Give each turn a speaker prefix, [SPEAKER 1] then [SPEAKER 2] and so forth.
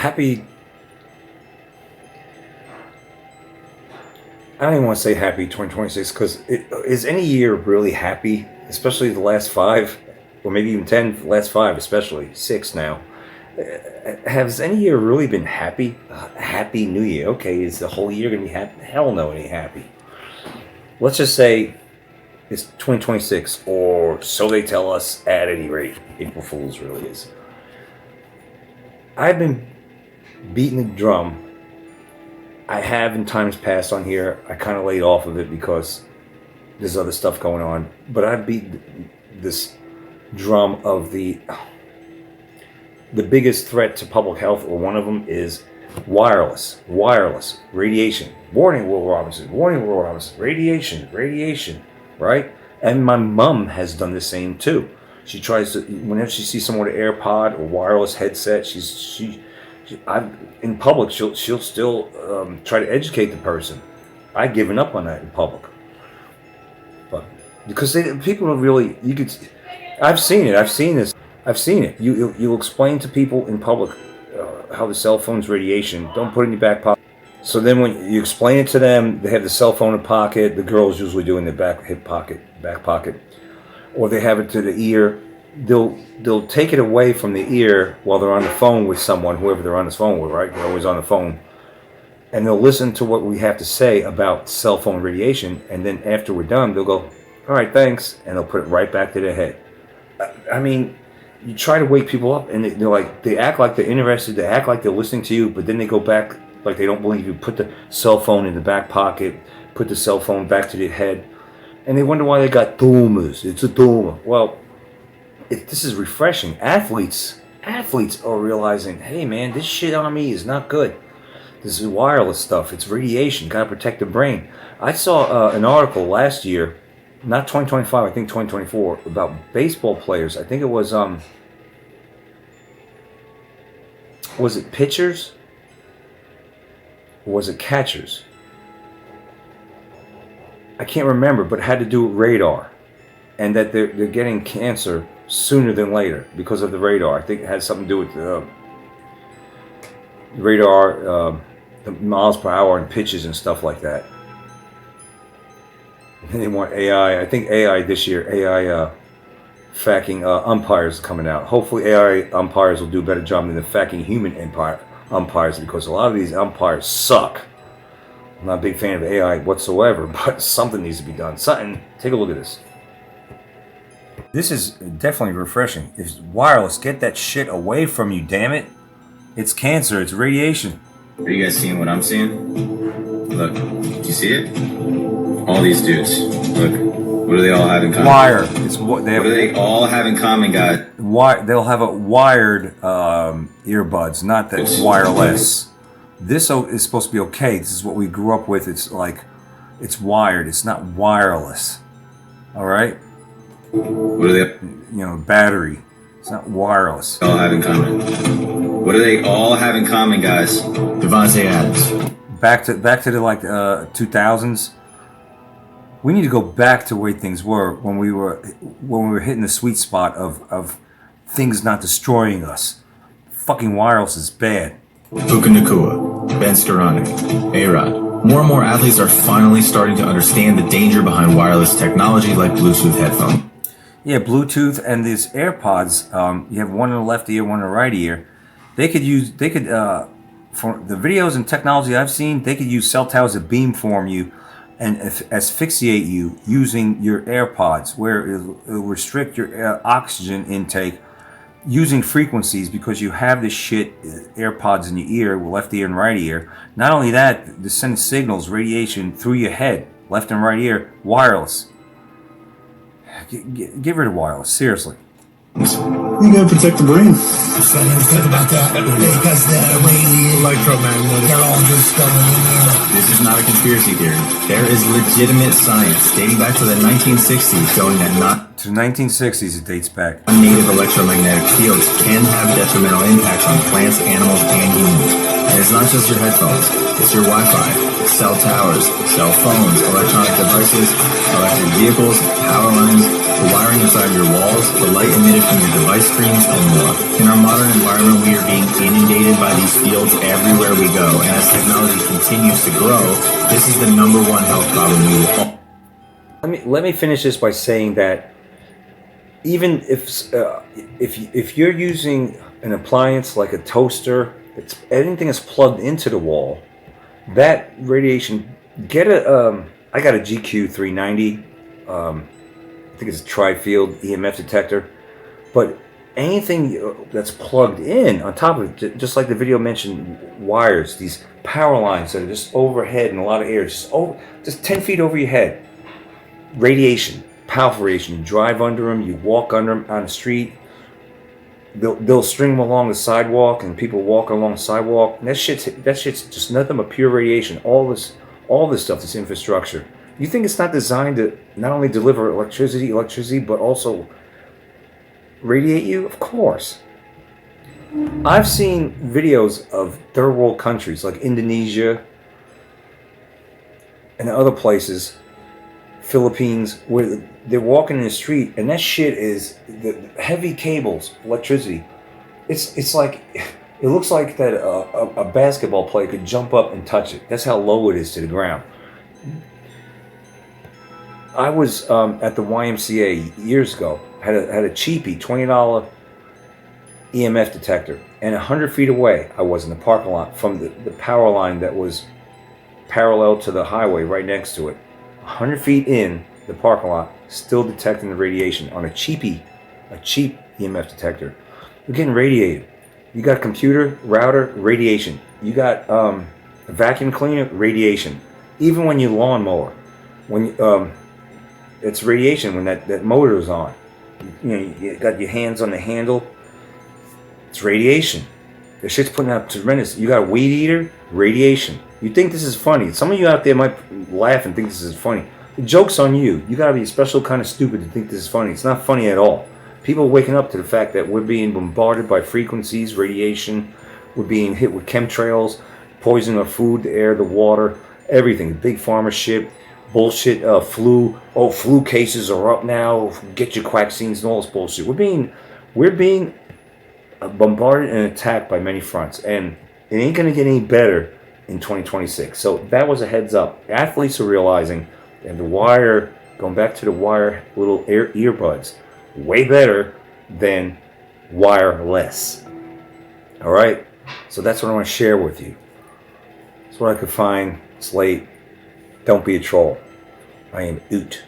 [SPEAKER 1] happy. I don't even want to say happy 2026 because is any year really happy, especially the last 5, or maybe even 10, the last 5, especially 6 now. Has any year really been happy? Happy New Year. Okay, is the whole year going to be happy? Hell no, it ain't happy. Let's just say it's 2026, or so they tell us at any rate. April Fool's really is. I've been beating the drum. I have in times past on here. I kind of laid off of it because there's other stuff going on. But I beat this drum of the biggest threat to public health, or one of them, is wireless radiation. Warning, Will Robinson. Warning, Will Robinson. Radiation. Right? And my mom has done the same too. She tries to, whenever she sees someone with an AirPod or wireless headset, in public, she'll still try to educate the person. I've given up on that in public, but because people are really, I've seen it. You explain to people in public how the cell phone's radiation. Don't put it in your back pocket. So then when you explain it to them, they have the cell phone in pocket. The girls usually do in their back pocket, or they have it to the ear. They'll take it away from the ear while they're on the phone with someone, whoever they're on the phone with, right? They're always on the phone. And they'll listen to what we have to say about cell phone radiation, and then after we're done, they'll go, all right, thanks, and they'll put it right back to their head. I mean, you try to wake people up, and they act like they're interested, they act like they're listening to you, but then they go back like they don't believe you. Put the cell phone in the back pocket, put the cell phone back to their head, and they wonder why they got tumors. It's a tumor. Well, this is refreshing. Athletes are realizing, hey man, this shit on me is not good. This is wireless stuff. It's radiation. Gotta protect the brain. I saw an article last year, not 2025, I think 2024, about baseball players. I think it was it pitchers? Or was it catchers? I can't remember, but it had to do with radar, and that they're getting cancer sooner than later because of the radar. I think it has something to do with the radar, the miles per hour and pitches and stuff like that. And they want AI. I think AI this year, AI facking umpires coming out. Hopefully AI umpires will do a better job than the facking human umpires, because a lot of these umpires suck. I'm not a big fan of AI whatsoever, but something needs to be done. Take a look at this. This is definitely refreshing. It's wireless. Get that shit away from you, damn it. It's cancer. It's radiation.
[SPEAKER 2] Are you guys seeing what I'm seeing? Look, do you see it? All these dudes. Look, what do they all have in common?
[SPEAKER 1] Wire.
[SPEAKER 2] What do they all have in common, guys?
[SPEAKER 1] They'll have a wired earbuds, not that wireless. This is supposed to be okay. This is what we grew up with. It's like, it's wired. It's not wireless. All right?
[SPEAKER 2] What do they?
[SPEAKER 1] Battery. It's not wireless.
[SPEAKER 2] All have in common. What do they all have in common, guys? Davante Adams.
[SPEAKER 1] Back to the 2000s. We need to go back to the way things were when we were hitting the sweet spot of things not destroying us. Fucking wireless is bad.
[SPEAKER 3] Puka Nacua, Ben Skowronek, A-Rod. More and more athletes are finally starting to understand the danger behind wireless technology like Bluetooth headphones.
[SPEAKER 1] Yeah, Bluetooth and these AirPods. You have one in the left ear, one in the right ear. They could for the videos and technology I've seen, they could use cell towers to beamform you and asphyxiate you using your AirPods, where it'll restrict your oxygen intake using frequencies, because you have this shit, AirPods in your ear, left ear and right ear. Not only that, they send signals, radiation through your head, left and right ear, wireless. Get rid of wireless, seriously.
[SPEAKER 4] You gotta protect the brain.
[SPEAKER 5] So I never think about that because the radiation,
[SPEAKER 3] Electromagnetic.
[SPEAKER 5] they're all just going in there.
[SPEAKER 3] This is not a conspiracy theory. There is legitimate science dating back to the 1960s showing that
[SPEAKER 1] To the 1960s it dates back.
[SPEAKER 3] non-native electromagnetic fields can have detrimental impacts on plants, animals, and humans. And it's not just your headphones, it's your Wi-Fi, cell towers, cell phones, electronic devices, electric vehicles, power lines, the wiring inside your walls, the light emitted from your device screens, and more. In our modern environment, we are being inundated by these fields everywhere we go, and as technology continues to grow, this is the number one health problem we will all.
[SPEAKER 1] Let me finish this by saying that even if you're using an appliance like a toaster, it's anything that's plugged into the wall, that radiation. I got a GQ 390. I think it's a tri-field EMF detector, but anything that's plugged in on top of it, just like the video mentioned, wires, these power lines that are just overhead in a lot of air, just 10 feet over your head. Radiation, powerful radiation. You drive under them, you walk under them on the street. They'll string them along the sidewalk, and people walk along the sidewalk. And that shit's just nothing but pure radiation. All this stuff, this infrastructure. You think it's not designed to not only deliver electricity, but also radiate you? Of course. I've seen videos of third world countries like Indonesia and other places, Philippines, where they're walking in the street and that shit is the heavy cables, electricity. It's like, it looks like that a basketball player could jump up and touch it. That's how low it is to the ground. I was at the YMCA years ago, had a cheapie $20 EMF detector, and 100 feet away I was in the parking lot from the power line that was parallel to the highway right next to it. 100 feet in the parking lot, still detecting the radiation on a cheap EMF detector. You're getting radiated. You got a computer, router, radiation. You got a vacuum cleaner, radiation. Even when you lawnmower, it's radiation when that motor is on. You got your hands on the handle. It's radiation. The shit's putting out tremendous. You got a weed eater, radiation. You think this is funny. Some of you out there might laugh and think this is funny. The joke's on you. You gotta be a special kind of stupid to think this is funny. It's not funny at all. People are waking up to the fact that we're being bombarded by frequencies, radiation. We're being hit with chemtrails, poisoning our food, the air, the water, everything. Big pharma shit, bullshit, flu. Oh, flu cases are up now. Get your vaccines and all this bullshit. We're being bombarded and attacked by many fronts, and it ain't gonna get any better in 2026. So that was a heads up. Athletes are realizing that the wire, going back to the wire little earbuds, way better than wireless. All right, so that's what I want to share with you. That's what I could find. It's late. Don't be a troll. I am Oot.